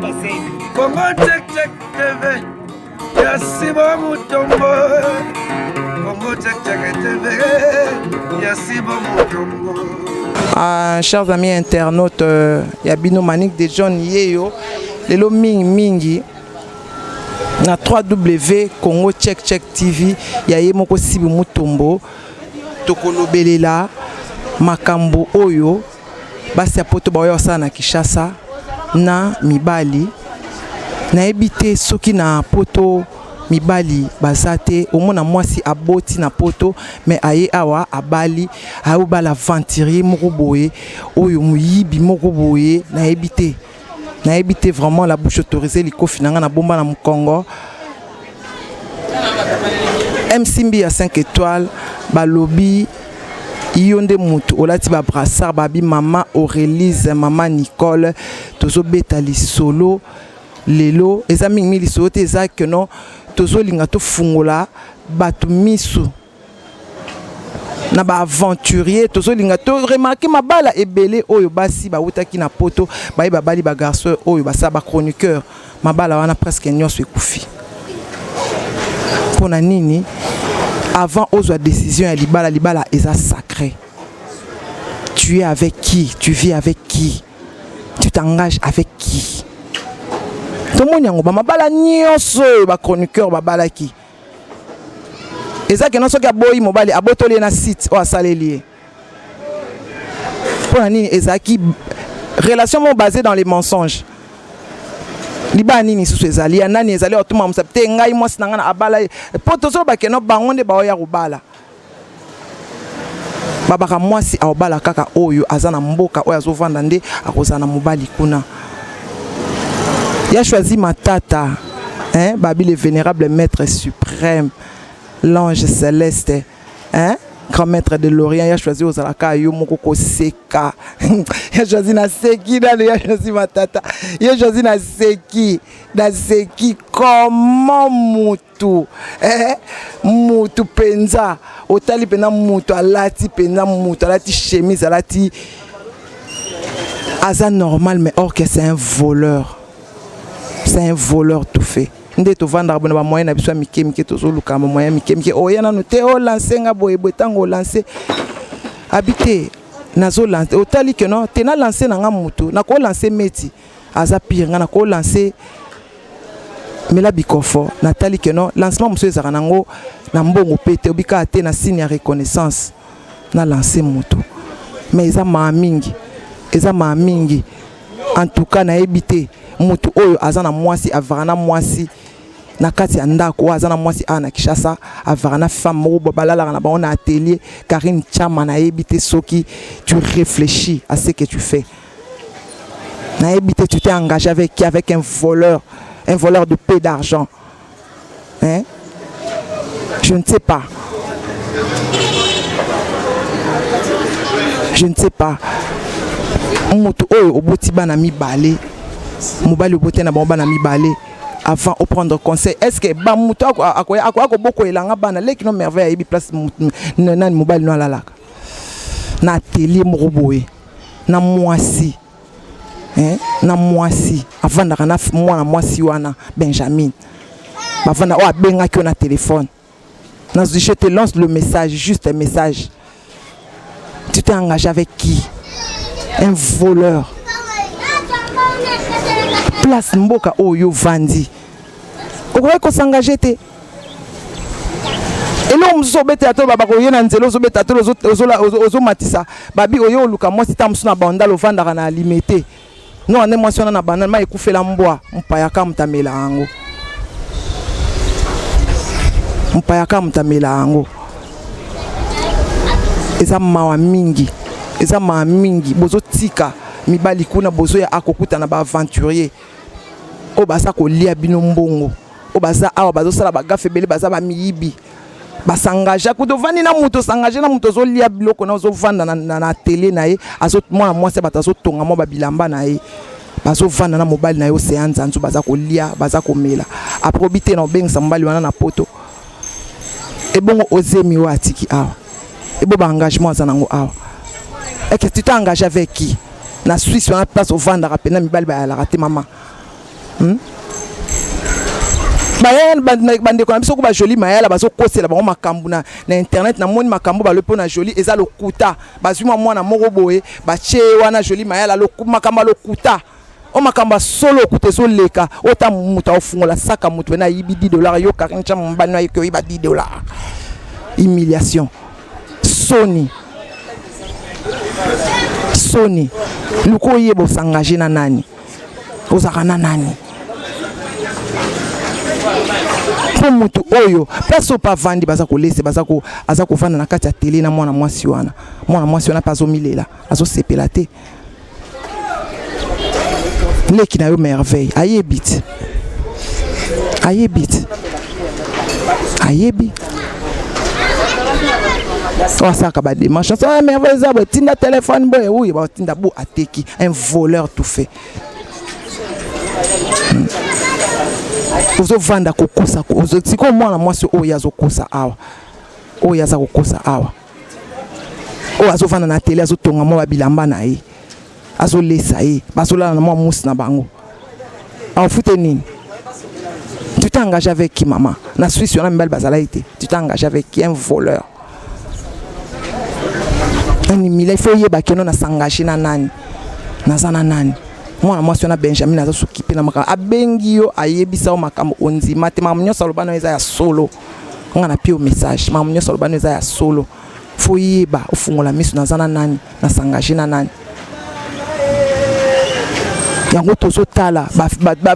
Congo check check TV. Yasiba Mutombo. Congo check check TV. Yasiba Mutombo. Chers amis internautes, Yabino Manik de John Yeyo, Lelo Mingi. Na 3W Congo check check TV. Yaye Moko Sibi Mutombo. Tokolo Belela. Makambo Oyo. Basi apoto baoyo sana Kishasa. Na mibali na ebite soki na poto mibali bazate omona mwasi aboti na poto mais aye awa abali ayo bala aventurier moko boye oyo muyibi moko boye na ebite vraiment la bouche autorisée likofi nanga na bomba na Mukongo MCB à 5 étoiles balobi Yonde mutu olati ba brassard babi mama Aurélie mama Nicole tozo betali solo lelo eza mingi lisolo te eza que non tozo linga to fungola batu misu na ba aventurier tozo linga to remarquer mabala ebele oyo basi ba utaki na poto ba bali ba garçon oyo basa ba chroniqueur mabala wana presque nyonso ekufi pona nini. Avant aux décision à Libala est sacré. Tu es avec qui? Tu vis avec qui? Tu t'engages avec qui? Tout le monde yango ba bala nyonso ba chroniqueur ba bala ki. Eza ke non so ka boyi mobali abotoli na site o asaleli. Pour nani ezaki relation basée dans les mensonges. Liba nini susu ezali ya nani ezali otuma musapte ngai mwasi nanga na abala poto so ba keno bangonde ba oya kubala babaka mwasi aobala kaka oyo azana mboka oyo azovanda nde akozana mobali kuna ya choisi matata babi le vénérable maître suprême l'ange céleste grand maître de l'Orient, il a choisi aux alaka yo moko seka. Il a choisi na seki dans il a choisi matata. Il a choisi na seki comment mutu mutu penza otali pena mutu alati pena mutu alati chemise alati aza normal mais or que c'est un voleur tout fait. Nde to vendre abona ba moyen na biso mike to luka ba moyen mike oyana no te o lancer nga boye botango lancer habiter nazo lancer otali que non te na lancer na nga mutu na ko lancer meti aza pire nga na ko lancer mela bikofo na tali que non lancement monsieur ezaka nango na mbongo pete obika ate na signe ya reconnaissance na lancer mutu mais eza ma mingi en tout cas na ebité mutu oyo azana mwasi avana mwasi na kati ya ndako azana mwasi ana Kishasa avana femme moko balala na ba na atelier Karine Chama na ebité soki tu réfléchis à ce que tu fais na ebité tu t'es engagé avec qui? Avec un voleur de peu d'argent je ne sais pas mutu oyo oboti bana mibale mobali obote na bomba na mibale avant de prendre conseil. Est-ce que ba mutu ako boko elanga bana leki no merveille ibi place na mobali no alalaka na atelier moroboye na mwasi avant na mwana mwasi wana Benjamin bavanda o abenga ki na téléphone je te lance le message, juste un message. Tu t'es engagé avec qui? Un voleur. Place mboka oyo vandi. Okoye ko s'engager te. Elo mso bete ato baba ko yena nzelo zo bete ato ozo matisa. Babi oyo luka mwasi tamsu na banda lo vanda na limité. No ane mwasi na banda ma ekufela mbwa mpayaka mtamela ango. Eza mawa mingi bozo tika mibali kuna bozo ya akokuta na ba aventurier o basa ko lia bino mbongo o basa awa bazo sala bagafe bele basa ba miyibi basangage kuto vani na muto sangaje na muto zo lia biloko na zo vanda na télé na ye azo moi se batazo tonga mo ba bilamba na ye bazo vanda na mobile na yo seanza nzu baza ko lia baza ko mela aprobité na bengisa mobali wana na poto et bon ozemi wa tiki awa et bon engagement za nango awa. Et que tu t'es engagé avec qui? Na Suisse on a place au vendre à peine mibali ba la raté maman bayel bande ko na biso ko ba joli mayala bazo kosela bango makambu na internet na moni makambu ba lepo na joli eza lokuta bazuma mwana moko boye ba che wana joli mayala makambu lokuta o makamba solo kuté so leka ota muta ofungola saka mutu na yibi $10 yo karincha mbano yo yiba $10 humiliation Sony luko yebo s'engager na nani ozaka na nani po mutu oyo place pa vandi baza ko lese baza ko vanda na kati ya télé na mwana mwasi wana pa zo milela azo sepela te leki na yo merveille ayebit osaka ba démarche ça merveille za tinda téléphone boy oui ba tinda bo ateki un voleur tout fait ozo vanda kokosa ozo siko mwana mwasi oyo azokosa awa oyo aza kokosa awa oyo azo vanda na télé azo tonga mwa bilamba na ye azo lesa ye bazola na mwa musi na bango en foute nini tu t'es engagé avec qui maman na Suisse on a mbel bazala été tu t'es engagé avec qui un voleur il faut yeba keno na s'engager na nani na zana nani mwana mwasi na Benjamin azo s'occuper na makamba abengi yo ayebisa o makambo onzima te mamunyo salobano eza ya solo nga na pio message mamunyo salobano eza ya solo faut yeba ofungola miso na zana nani na s'engager na nani yango tozotala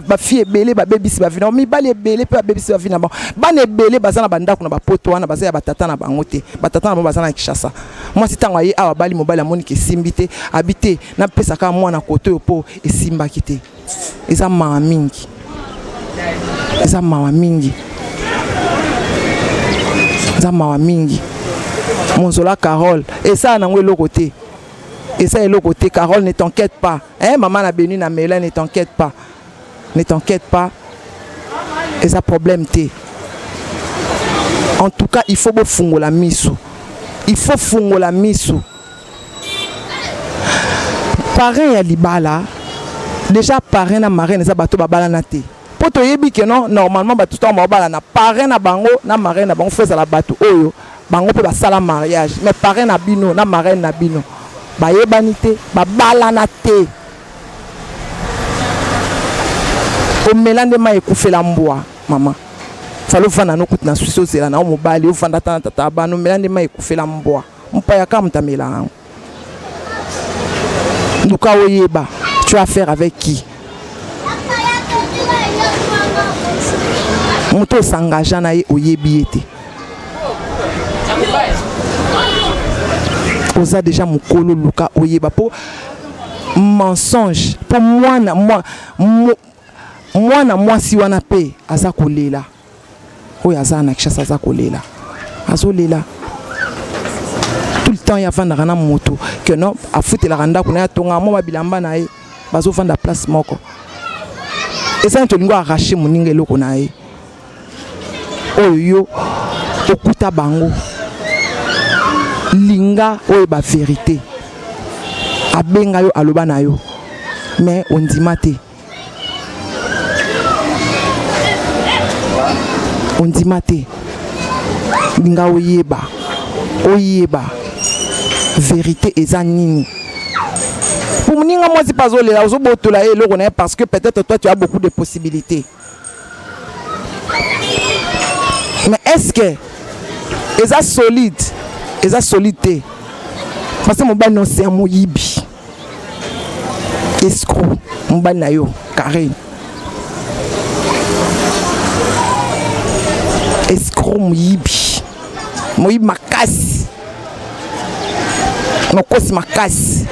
ba fie ebele ba bebisi ba vina mi bali ebele pe ba bebisi ba vina ba bana ebele bazana bandako na ba poto wana bazaya batata na bango te batata na bazana na Kinshasa moi si tango aye awa bali mobali amoni ke simbite habité na pesa ka mwana koto po esimba kite eza mawa mingi Monzola Carole et ça na ngwe lokote. Et ça est le côté, Carole, ne t'inquiète pas. Hein, maman a béni na Mela, ne t'inquiète pas. Ne t'inquiète pas. Et ça problème t'es. En tout cas, il faut fungo la miso. Il faut fungo la miso. Parrain ya libala. Déjà parrain na marraine ça bato babala na te. Poto yebi que non normalement bato to mabala na parrain na bango na marraine na bango fait la bato oyo. Bango pe ba sala mariage. Mais parrain na bino na marraine na bino. Ba yebanité ba balana te o melande ma ekufela mbwa mama falo fana no kutina suso zela na mobali o fanda tata ba no melande ma ekufela mbwa mpa ya kamta melango nduka oyeba tu as affaire avec qui moto s'engagea na ye oyebi ete oza déjà mukolo luka oyeba po mensonge po moi si wana pe aza kolela oyo aza na Kinshasa aza kolela azolela tout le temps ya vanda na moto que non afutela randa kuna ya tonga mo babilamba na ye bazo vanda place moko eza nto lingo arracher moninga eloko na ye oyo okuta bango linga oyo ba vérité abenga yo aloba na yo mais ondima te linga oyeba vérité eza nini pour moninga moi si pas olela ozobotola ye eloko na ye parce que peut-être toi tu as beaucoup de possibilités mais est-ce que eza solide parce que mon bal non c'est un moyibi escroc mon bal na yo Karine escroc moyibi makasi nokosi makasi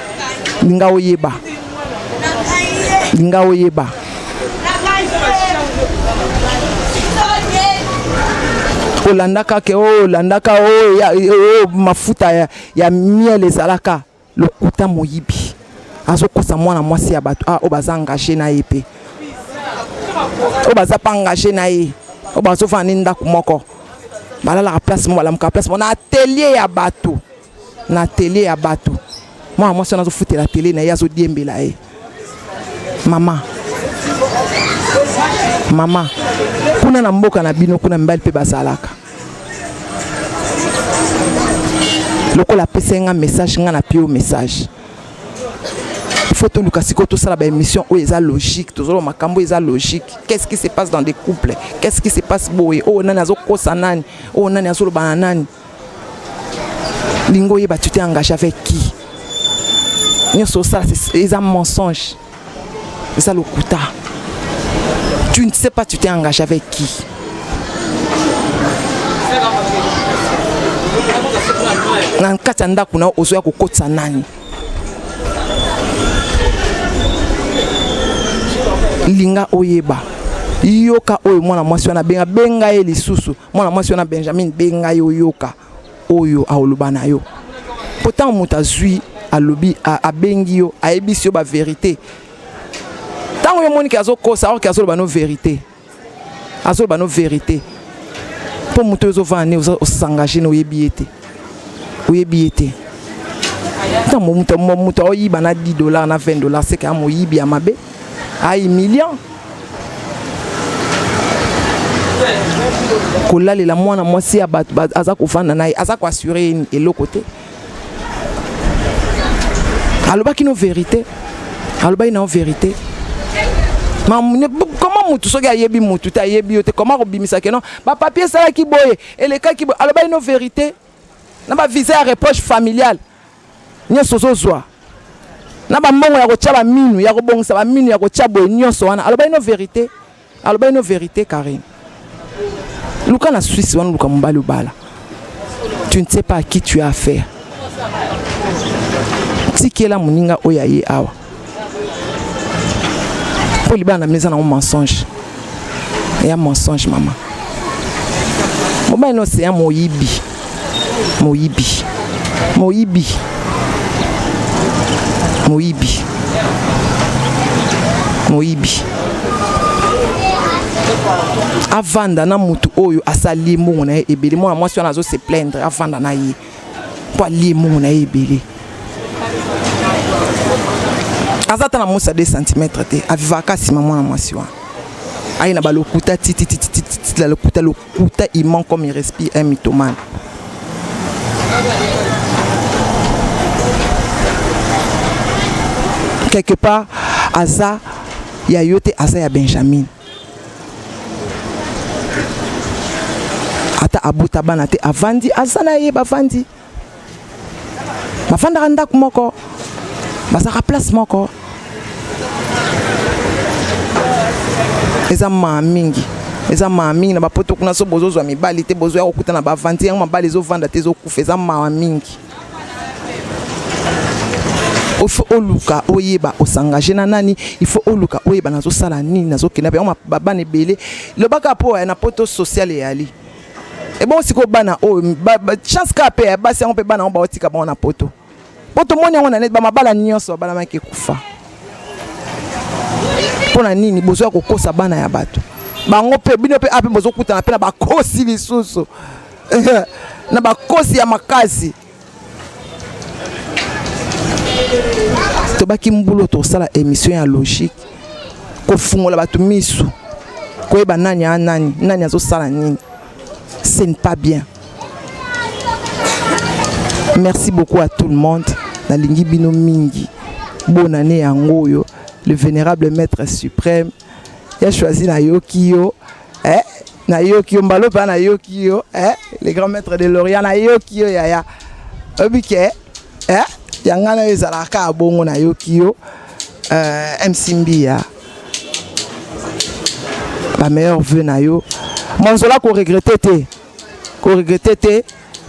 linga oyeba olandaka ke olandaka mafuta ya miel ezalaka lokuta moyibi azokosa mwana mwasi ya bato o baza engagé na ye pe o baza pa engagé na ye o bazo fani ndako moko balala place mo balamuka place mo na atelier ya bato mwana mwasi nazo futela télé na ye azo diembela ye mama Maman, kuna na mboka na bino kuna mbali pe bazalaka. Lokola pesa nga message nga na pio message. Il faut tout le cas tout ça la émission où est logique, tout ça makambo est logique. Qu'est-ce qui se passe dans des couples? Qu'est-ce qui se passe boy? Oh nani azo kosa nani? Oh nani azo banani? Lingo yeba tu t'es engagé avec qui? Nyoso ça c'est un mensonge. C'est ça le kuta. Tu ne sais pas tu t'es engagé avec qui? Na nkatanda kuna ozoya kokotsa nani? Linga oyeba yoka oyo mwana mwasi wana benga ye lisusu mwana mwasi wana Benjamin benga yo yoka oyo aoluba na yo pourtant muta zui alobi abengi yo ayebisi yo ba vérité tango yo moni ki azokosa or ki azoloba no vérité po muto zo vane osangage no yebiete tango muto oyiba na $10 na $20 c'est ka mo yibi amabe ay million kolale la mwana mwasi aza kofanda naye aza ko assurer eloko te alobaki no vérité alobaki na vérité comment mutu soki ayebi mutu te ayebi yo te comment kobimisa ke non ba papier sala ki boye eleka ki boye alobaki no vérité na ba visa ya reproche familial nyoso zozwa na ba mbongo ya kotia ba minu ya kobongisa ba minu ya kotia boye nyonso wana alobaki no vérité Karine luka na Suisse wana luka mbali ubala tu ne sais pas à qui tu as affaire tikela muninga oya ye awa po libana meza na un mensonge et un mensonge maman mobali no c'est un moyibi avanda na mutu oyo asali mungu na ebele mwana mwasi wana azo se plaindre avanda na ye po ali mungu na ebele azata na musa 2 cm te avivaka sima mwana mwasi wana ayi na balokuta titi la lokuta il manque comme il respire un mythomane quelque part aza ya yote aza ya Benjamin ata abuta bana te avandi aza na ye bavandi bafandaka ndako moko bazaka place moko eza mingi na bapoto kuna so bozozwa mibali te bozo ya kokuta na bavandi yango mabali ezovanda te ezokufa eza mingi il faut oluka oyeba osangage na nani il faut oluka oyeba nazo sala nini nazo kena pe baba ne belé le baka po na poto social yali et bon siko bana o chance ka pe ba se on pe bana on ba otika ba na poto moni on na net ba mabala nyonso bana make kufa pona nini bozo ya kokosa bana ya bato bango pe bino pe ape bozo kutana pe na bakosi lisusu na bakosi ya makasi tobaki mbulo to sala émission ya logique ko fungola batu misu ko eba nani azo sala nini ce n'est pas bien. Merci beaucoup à tout le monde na lingi bino mingi bonne année yangoyo le vénérable maître suprême il a choisi na yokio na yokio mbalo pa na yokio les grands maîtres de l'Orient na yokio yaya obike yangana ezalaka bongo na yokio MC Mbia la meilleure vœu na yo monzola ko regretter te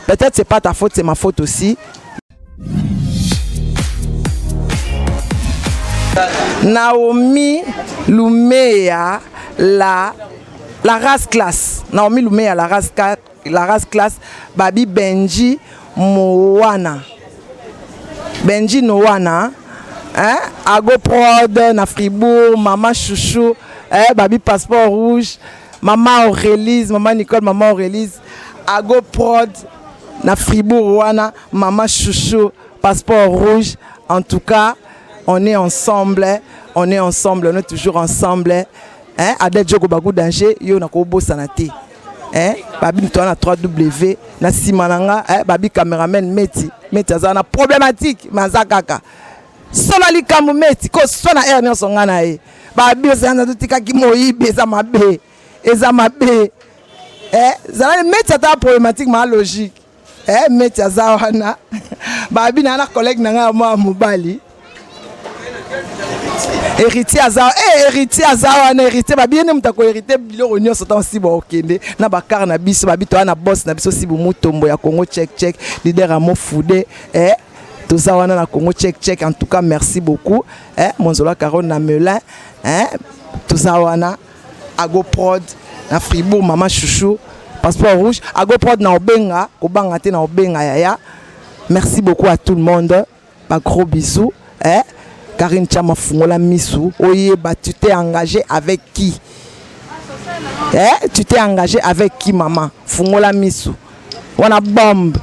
peut-être c'est pas ta faute c'est ma faute aussi. Naomi Lumea la race classe Naomi Lumea la race classe Babi Benji Moana Ago Prod na Fribourg Maman Chouchou Babi Passeport Rouge Maman Aurélise Maman Nicole Maman Aurélise Ago Prod na Fribourg wana Maman Chouchou Passeport Rouge. En tout cas on est ensemble, on est toujours ensemble. hein Adel Djoko Bakou danger yo na ko bosana te hein babi to na 3W na simananga hein babi cameraman meti azana problématique mazakaka sona likambo meti ko sona ernie songana e babi osana tutika ki moyibe eza mabe zana meti ata problématique ma logique meti azawana babi na collègue nanga mo mobali héritier azawana héritier babi ne mutako héritier biloko nyonso tan si ba okende na bakar na biso babi to na boss na biso si bu mutombo ya Congo check leader amo fude tozawana na Congo check en tout cas merci beaucoup Monzola Caron na Melin tozawana Agoprod na Fribourg Mama Chouchou Passeport Rouge Agoprod na Obenga kobanga te na Obenga yaya merci beaucoup à tout le monde ba gros bisous Karine Chama Fungola Missou oyeba tu t'es engagé avec qui tu t'es engagé avec qui maman Fungola Missou wana bombe